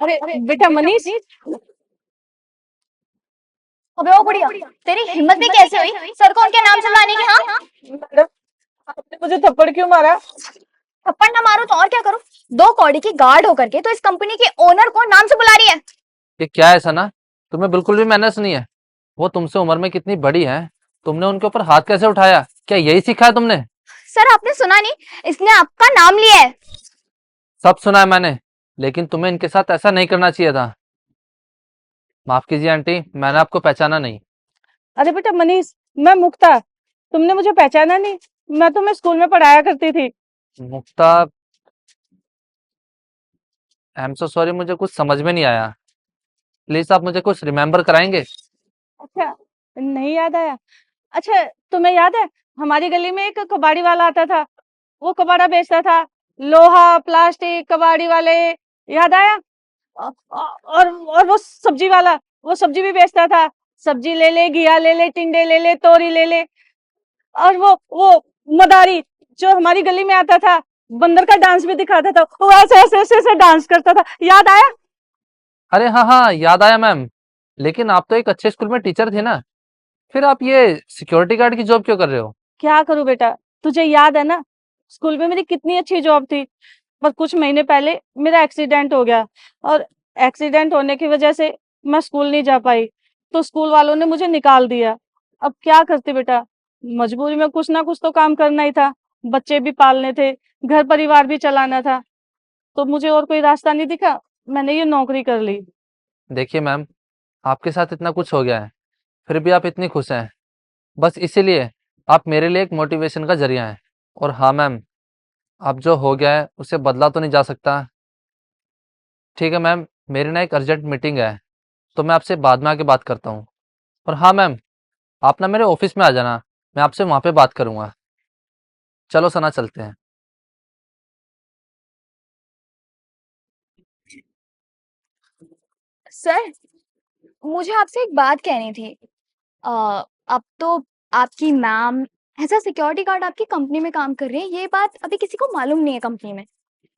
अरे बेटा मनीष, अबे ओ बुढ़िया, तेरी हिम्मत भी कैसे हुई सर को उनके नाम से बुलाने की? हाँ, मैडम आपने मुझे थप्पड़ क्यों मारा? थप्पड़ ना मारो तो और क्या करूं? 2 कौड़ी की गार्ड होकर के तो इस कंपनी के ओनर को नाम से बुला रही है। ये क्या है सना? तुम्हें बिल्कुल भी मैनर्स नहीं है। वो तुमसे उम्र में कितनी बड़ी है, तुमने उनके ऊपर हाथ कैसे उठाया? क्या यही सीखा है तुमने? सर आपने सुना नहीं, इसने आपका नाम लिया है। सब सुना है मैंने, लेकिन तुम्हें इनके साथ ऐसा नहीं करना चाहिए था। माफ कीजिए आंटी, मैंने आपको पहचाना नहीं। अरे बेटा मनीष, मैं मुक्ता। तुमने मुझे पहचाना नहीं? मैं तुम्हें स्कूल में पढ़ाया करती थी। मुक्ता? आई एम सो सॉरी, मुझे कुछ समझ में नहीं आया। प्लीज आप मुझे कुछ रिमेम्बर कराएंगे? अच्छा, नहीं याद आया? अच्छा, तुम्हें याद है हमारी गली में एक कबाड़ी वाला आता था? वो कबाड़ा बेचता था, लोहा प्लास्टिक कबाड़ी वाले। याद आया? और वो सब्जी वाला, वो सब्जी भी बेचता था। सब्जी ले ले, घिया ले ले, टिंडे ले ले, तोरी ले ले। और वो मदारी जो हमारी गली में आता था, बंदर का डांस भी दिखाता था, वो ऐसे ऐसे ऐसे ऐसे डांस करता था। याद आया? अरे हाँ हाँ, याद आया मैम। लेकिन आप तो एक अच्छे स्कूल में टीचर थे ना, फिर आप ये सिक्योरिटी गार्ड की जॉब क्यों कर रहे हो? क्या करूं बेटा, तुझे याद है ना स्कूल में मेरी कितनी अच्छी जॉब थी। पर कुछ महीने पहले मेरा एक्सीडेंट हो गया, और एक्सीडेंट होने की वजह से मैं स्कूल नहीं जा पाई। तो स्कूल वालों ने मुझे निकाल दिया। अब क्या करती बेटा, मजबूरी में कुछ ना कुछ तो काम करना ही था। बच्चे भी पालने थे, घर परिवार भी चलाना था। तो मुझे और कोई रास्ता नहीं दिखा, मैंने ये नौकरी कर ली। देखिए मैम, आपके साथ इतना कुछ हो गया है, फिर भी आप इतनी खुश हैं, बस इसीलिए आप मेरे लिए एक मोटिवेशन का जरिया हैं। और हाँ मैम, अब जो हो गया है उसे बदला तो नहीं जा सकता। ठीक है मैम, मेरी ना एक अर्जेंट मीटिंग है, तो मैं आपसे बाद में आके बात करता हूँ। और हाँ मैम, आप ना मेरे ऑफिस में आ जाना, मैं आपसे वहाँ पे बात करूँगा। चलो सना, चलते हैं। सर, मुझे आपसे एक बात कहनी थी। अब तो आपकी ma'am as a security guard आपकी कंपनी में काम कर रही है, ये बात अभी किसी को मालूम नहीं है कंपनी में।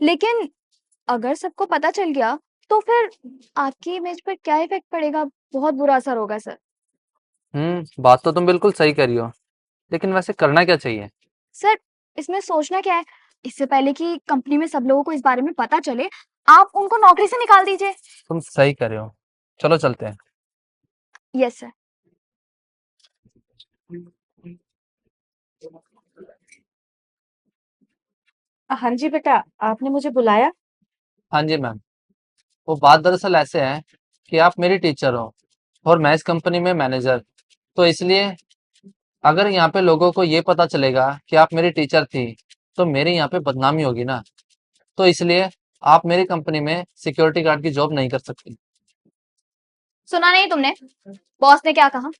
लेकिन अगर सबको पता चल गया तो फिर आपकी इमेज पर क्या इफेक्ट पड़ेगा? बहुत बुरा असर होगा सर। बात तो तुम बिल्कुल सही कर रही हो, लेकिन वैसे करना क्या चाहिए? सर, इसमें सोचना क्या है? इससे पहले कि कंपनी में सब लोगों को इस बारे में पता चले, आप उनको नौकरी से निकाल दीजिए। तुम सही कर रहे हो, चलो चलते हैं। Yes sir. हाँ जी बेटा, आपने मुझे बुलाया? हाँ जी मैम, वो बात दरअसल ऐसे है कि आप मेरी टीचर हो और मैं इस कंपनी में मैनेजर। तो इसलिए अगर यहाँ पे लोगों को ये पता चलेगा कि आप मेरी टीचर थी, तो मेरी यहाँ पे बदनामी होगी ना। तो इसलिए आप मेरी कंपनी में सिक्योरिटी गार्ड की जॉब नहीं कर सकती। सुना नहीं तुमने बॉस ने क्या कहा?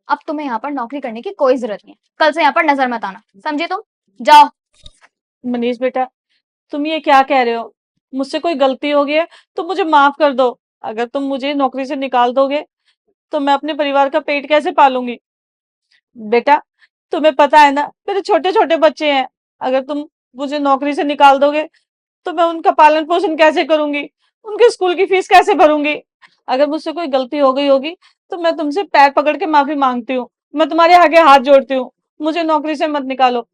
अब तुम्हें यहाँ पर नौकरी करने की कोई जरूरत नहीं है। कल से यहाँ पर नजर मत आना, समझे? तुम जाओ। मनीष बेटा, तुम ये क्या कह रहे हो? मुझसे कोई गलती हो गई है तो मुझे माफ कर दो। अगर तुम मुझे नौकरी से निकाल दोगे तो मैं अपने परिवार का पेट कैसे पालूंगी? बेटा, तुम्हें पता है ना मेरे छोटे छोटे बच्चे हैं। अगर तुम मुझे नौकरी से निकाल दोगे तो मैं उनका पालन पोषण कैसे करूंगी? उनके स्कूल की फीस कैसे भरूंगी? अगर मुझसे कोई गलती हो गई होगी तो मैं तुमसे पैर पकड़ के माफी मांगती हूँ। मैं तुम्हारे आगे हाथ जोड़ती हूँ, मुझे नौकरी से मत निकालो।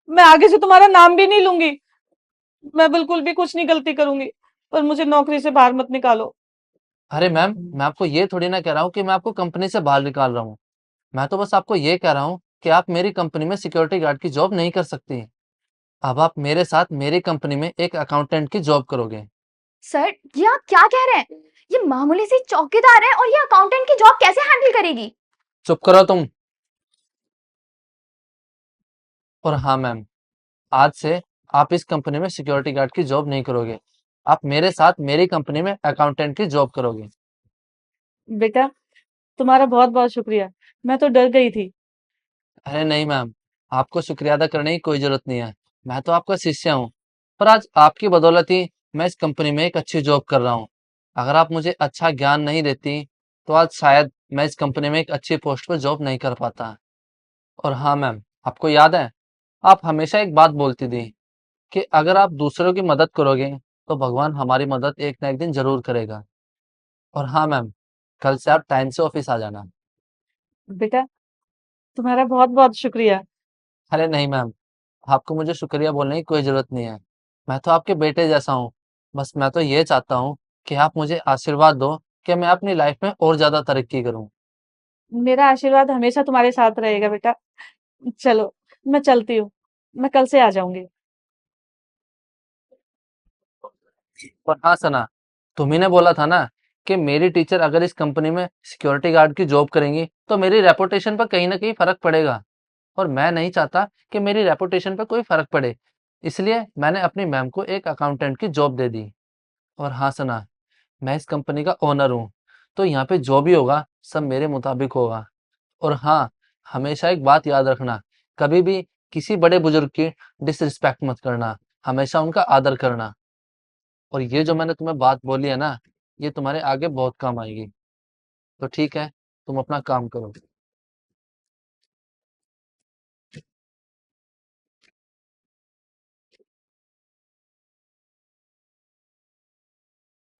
मैं आगे से तुम्हारा नाम भी नहीं लूंगी। मैं बिल्कुल भी कुछ नहीं गलती करूंगी, पर मुझे नौकरी से बाहर मत निकालो। अरे मैम, मैं आपको ये थोड़ी ना कह रहा हूँ कि मैं आपको कंपनी से बाहर निकाल रहा हूँ। मैं तो बस आपको ये कह रहा हूँ कि आप मेरी कंपनी में सिक्योरिटी गार्ड की जॉब नहीं कर सकती। अब आप मेरे साथ मेरी कंपनी में एक अकाउंटेंट की जॉब करोगे। सर, ये आप क्या कह रहे हैं? ये मामूली सी चौकीदार है और ये अकाउंटेंट की जॉब कैसे हैंडल करेगी? चुप करो तुम। और हाँ मैम, आज से आप इस कंपनी में सिक्योरिटी गार्ड की जॉब नहीं करोगे। आप मेरे साथ मेरी कंपनी में अकाउंटेंट की जॉब करोगे। बेटा, तुम्हारा बहुत बहुत शुक्रिया। मैं तो डर गई थी। अरे नहीं मैम, आपको शुक्रिया अदा करने की कोई जरूरत नहीं है। मैं तो आपका शिष्य हूँ, पर आज आपकी बदौलत ही मैं इस कंपनी में एक अच्छी जॉब कर रहा हूँ। अगर आप मुझे अच्छा ज्ञान नहीं देती, तो आज शायद मैं इस कंपनी में एक अच्छी पोस्ट पर जॉब नहीं कर पाता। और हाँ मैम, आपको याद है, आप हमेशा एक बात बोलती थी कि अगर आप दूसरों की मदद करोगे तो भगवान हमारी मदद एक ना एक दिन ज़रूर करेगा। और हाँ मैम, कल से आप टाइम से ऑफ़िस आ जाना। बेटा, तुम्हारा बहुत-बहुत शुक्रिया। अरे नहीं मैम, आपको मुझे शुक्रिया बोलने की कोई ज़रूरत नहीं है। मैं तो आपके बेटे जैसा हूँ। बस मैं तो ये चाहता हूँ कि आप मुझे आशीर्वाद दो कि मैं अपनी लाइफ़ में और ज़्यादा तरक्की करूँ। मेरा आशीर्वाद हमेशा तुम्हारे साथ रहेगा बेटा। चलो, मैं चलती हूँ। मैं कल से आ जाऊँगी। और हाँ सना, तुम्ही ने बोला था ना कि मेरी टीचर अगर इस कंपनी में सिक्योरिटी गार्ड की जॉब करेंगी तो मेरी रेपुटेशन पर कहीं ना कहीं फर्क पड़ेगा। और मैं नहीं चाहता कि मेरी रेपुटेशन पर कोई फर्क पड़े, इसलिए मैंने अपनी मैम को एक अकाउंटेंट की जॉब दे दी। और हाँ सना, मैं इस कंपनी का ओनर हूँ, तो यहाँ पे जो भी होगा सब मेरे मुताबिक होगा। और हाँ, हमेशा एक बात याद रखना, कभी भी किसी बड़े बुजुर्ग की डिसरिस्पेक्ट मत करना, हमेशा उनका आदर करना। और ये जो मैंने तुम्हें बात बोली है ना, ये तुम्हारे आगे बहुत काम आएगी। तो ठीक है, तुम अपना काम करो।